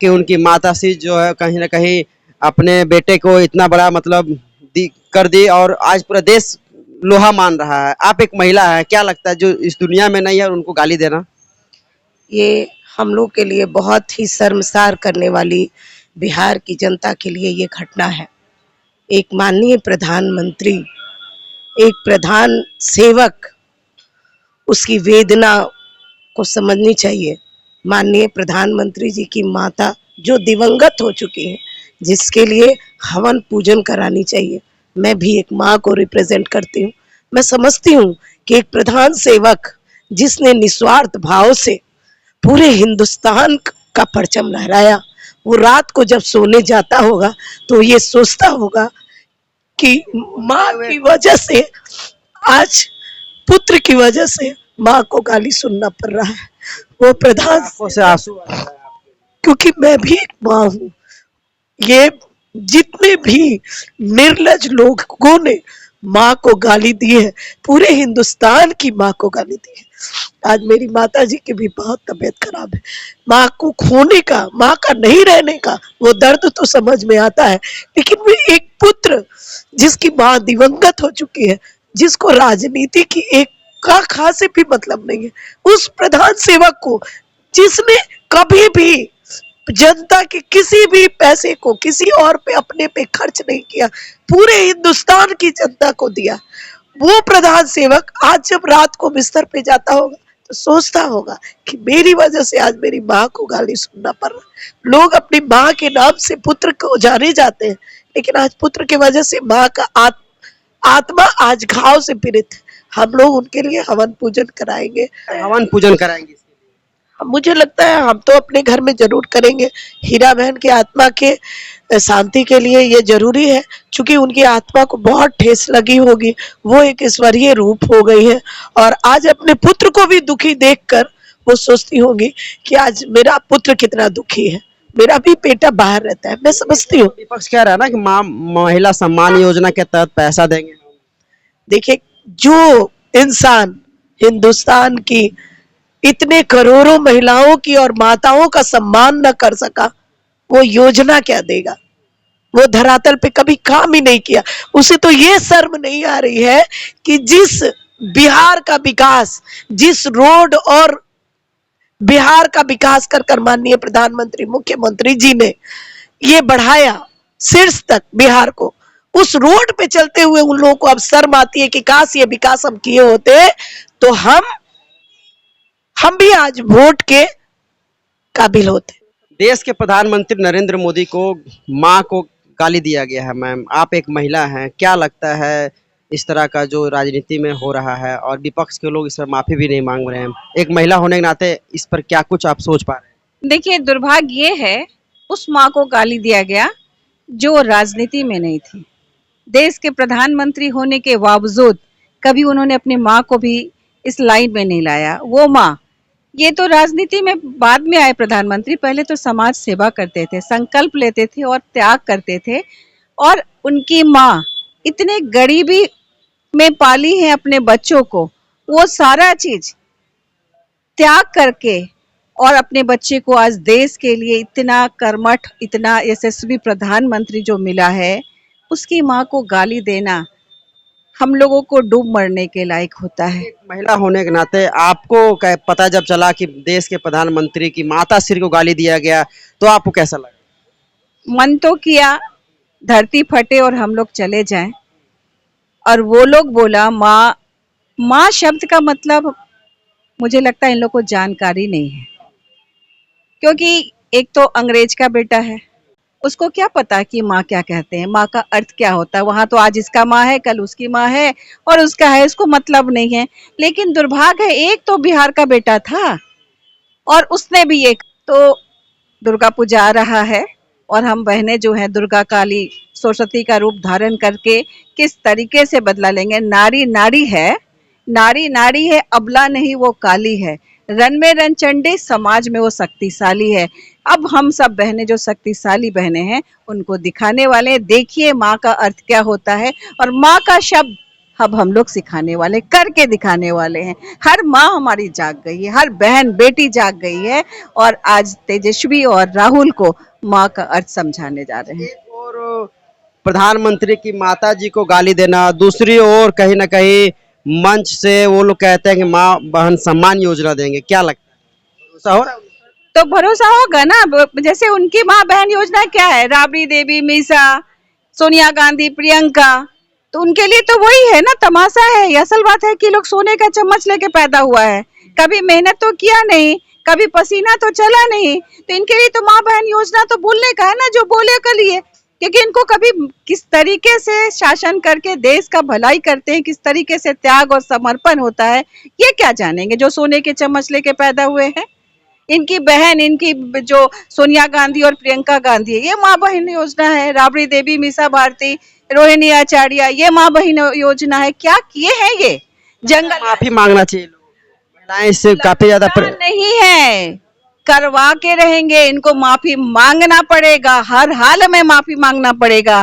कि उनकी माताश्री जो है कहीं ना कहीं अपने बेटे को इतना बड़ा मतलब कर दी और आज पूरा देश लोहा मान रहा है। आप एक महिला है, क्या लगता है जो इस दुनिया में नहीं है उनको गाली देना? ये हम लोग के लिए बहुत ही शर्मसार करने वाली, बिहार की जनता के लिए ये घटना है। एक माननीय प्रधानमंत्री, एक प्रधान सेवक, उसकी वेदना को समझनी चाहिए। माननीय प्रधानमंत्री जी की माता जो दिवंगत हो चुकी हैं, जिसके लिए हवन पूजन करानी चाहिए। मैं भी एक माँ को रिप्रेजेंट करती हूँ। मैं समझती हूँ कि एक प्रधान सेवक जिसने निस्वार्थ भाव से पूरे हिंदुस्तान का परचम लहराया, वो रात को जब सोने जाता होगा तो ये सोचता होगा कि माँ की वजह से, आज पुत्र की वजह से माँ को गाली सुनना पड़ रहा है। वो प्रधान से आंसू आ रहा है आपके? क्योंकि मैं भी एक माँ हूँ। ये जितने भी निर्लज लोगों ने माँ को गाली दी है, पूरे हिंदुस्तान की माँ को गाली दी है। आज मेरी माता जी की भी बहुत तबीयत खराब है। माँ को खोने का, माँ का नहीं रहने का वो दर्द तो समझ में आता है, लेकिन वो एक पुत्र जिसकी माँ दिवंगत हो चुकी है, जिसको राजनीति की एक का खा से भी मतलब नहीं है, उस प्रधान सेवक को जिसने कभी भी जनता के किसी भी पैसे को किसी और पे अपने पे खर्च नहीं किया, पूरे हिंदुस्तान की जनता को दिया, वो प्रधान सेवक आज जब रात को बिस्तर पे जाता होगा तो सोचता होगा कि मेरी वजह से आज मेरी माँ को गाली सुनना पड़ रहा। लोग अपनी माँ के नाम से पुत्र को जाने जाते हैं, लेकिन आज पुत्र की वजह से माँ का आत्मा आज घाव से पीड़ित है। हम लोग उनके लिए हवन पूजन कराएंगे। हवन पूजन कराएंगे? मुझे लगता है हम तो अपने घर में जरूर करेंगे। हीरा बहन की आत्मा के शांति के लिए ये जरूरी है, क्योंकि उनकी आत्मा को बहुत ठेस लगी होगी। वो एक ईश्वरीय रूप हो गई है और आज अपने पुत्र को भी दुखी देखकर वो सोचती होंगी कि आज मेरा पुत्र कितना दुखी है, मेरा भी बेटा बाहर रहता है। मैं समझती हूँ। विपक्ष कह रहा है ना कि माँ महिला सम्मान योजना के तहत पैसा देंगे। देखिए, जो इंसान हिंदुस्तान की इतने करोड़ों महिलाओं की और माताओं का सम्मान न कर सका, वो योजना क्या देगा? वो धरातल पे कभी काम ही नहीं किया। उसे तो ये शर्म नहीं आ रही है कि जिस बिहार का विकास, जिस रोड और बिहार का विकास कर कर माननीय प्रधानमंत्री मुख्यमंत्री जी ने ये बढ़ाया शीर्ष तक बिहार को, उस रोड पे चलते हुए उन लोगों को अब शर्म आती है कि काश ये विकास हम किए होते तो हम भी आज वोट के काबिल होते। देश के प्रधानमंत्री नरेंद्र मोदी को माँ को गाली दिया गया है। मैम, आप एक महिला हैं, क्या लगता है इस तरह का जो राजनीति में हो रहा है और विपक्ष के लोग इस पर माफी भी नहीं मांग रहे हैं, एक महिला होने के नाते इस पर क्या कुछ आप सोच पा रहे हैं? देखिए, दुर्भाग्य ये है उस माँ को गाली दिया गया जो राजनीति में नहीं थी। देश के प्रधानमंत्री होने के बावजूद कभी उन्होंने अपनी माँ को भी इस लाइन में नहीं लाया। वो माँ, ये तो राजनीति में बाद में आए प्रधानमंत्री, पहले तो समाज सेवा करते थे, संकल्प लेते थे और त्याग करते थे। और उनकी माँ इतने गरीबी में पाली है अपने बच्चों को, वो सारा चीज त्याग करके और अपने बच्चे को आज देश के लिए इतना कर्मठ, इतना यशस्वी प्रधानमंत्री जो मिला है, उसकी माँ को गाली देना हम लोगों को डूब मरने के लायक होता है। एक महिला होने के नाते आपको पता जब चला कि देश के प्रधानमंत्री की माताश्री को गाली दिया गया तो आपको कैसा लगा? मन तो किया धरती फटे और हम लोग चले जाएं, और वो लोग बोला माँ, माँ शब्द का मतलब मुझे लगता है इन लोग को जानकारी नहीं है, क्योंकि एक तो अंग्रेज का बेटा है, उसको क्या पता कि माँ क्या कहते हैं, माँ का अर्थ क्या होता है। वहां तो आज इसका माँ है, कल उसकी माँ है और उसका है, उसको मतलब नहीं है। लेकिन दुर्भाग्य है, एक तो बिहार का बेटा था और उसने भी एक तो दुर्गा पूजा आ रहा है और हम बहनें जो हैं दुर्गा काली सरस्वती का रूप धारण करके किस तरीके से बदला लेंगे। नारी नारी है, नारी नारी है, अबला नहीं वो काली है, रन में रन चंडी, समाज में वो शक्तिशाली है। अब हम सब बहनें जो शक्तिशाली बहनें हैं उनको दिखाने वाले, देखिए माँ का अर्थ क्या होता है। और माँ का शब्द अब हम लोग सिखाने वाले, करके दिखाने वाले हैं। हर माँ हमारी जाग गई है, हर बहन बेटी जाग गई है और आज तेजस्वी और राहुल को माँ का अर्थ समझाने जा रहे हैं। एक और प्रधानमंत्री की माता जी को गाली देना, दूसरी ओर कहीं ना कहीं मंच से वो लोग कहते हैं कि माँ बहन सम्मान योजना देंगे, क्या लगता है ऐसा हो रहा है? तो भरोसा होगा ना। जैसे उनकी माँ बहन योजना क्या है, राबड़ी देवी, मीसा, सोनिया गांधी, प्रियंका, तो उनके लिए तो वही है ना, तमाशा है। ये असल बात है कि लोग सोने का चम्मच लेके पैदा हुआ है, कभी मेहनत तो किया नहीं, कभी पसीना तो चला नहीं, तो इनके लिए तो माँ बहन योजना तो बोलने का है ना, जो बोले के लिए। क्योंकि इनको कभी किस तरीके से शासन करके देश का भलाई करते हैं, किस तरीके से त्याग और समर्पण होता है, ये क्या जानेंगे जो सोने के चम्मच लेके पैदा हुए हैं। इनकी बहन, इनकी जो सोनिया गांधी और प्रियंका गांधी है, ये माँ बहन योजना है। राबड़ी देवी, मीसा भारती, रोहिणी आचार्य, ये माँ बहन योजना है। क्या किए हैं ये जंगल? माफी मांगना चाहिए लोगों को। महिलाएं इससे काफी ज्यादा नहीं है, करवा के रहेंगे। इनको माफी मांगना पड़ेगा, हर हाल में माफी मांगना पड़ेगा।